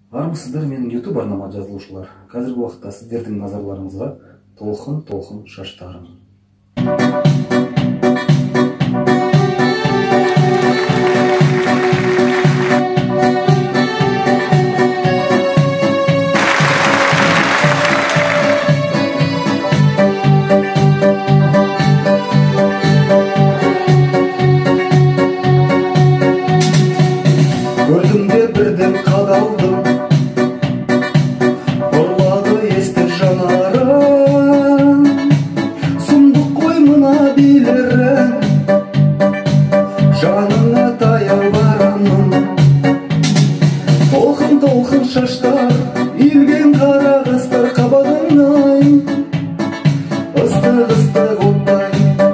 Армысыздар менің YouTube арнама жазылушылар. Қазіргі уақытта сіздердің назарларыңызға толқын шаштарым. Көрдімде бірден қадалдым, ұрлады есті жанарым. Сұмдық қой мына билерім, жаныңа таяу барамын. Толқын шаштар, иілген қара қастар қабағыңнай. Ыстық оттай,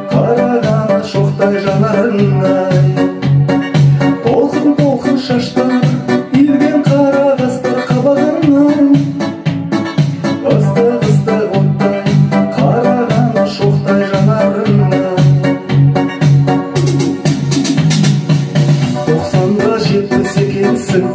қарағаны шоқтай жанарыңнай. Толқын шаштар, иілген қара қастар қабағыңнан. Ыстық оттай, қарағаны шоқтай жанарыңнан. 90-ға жетпес екенсің,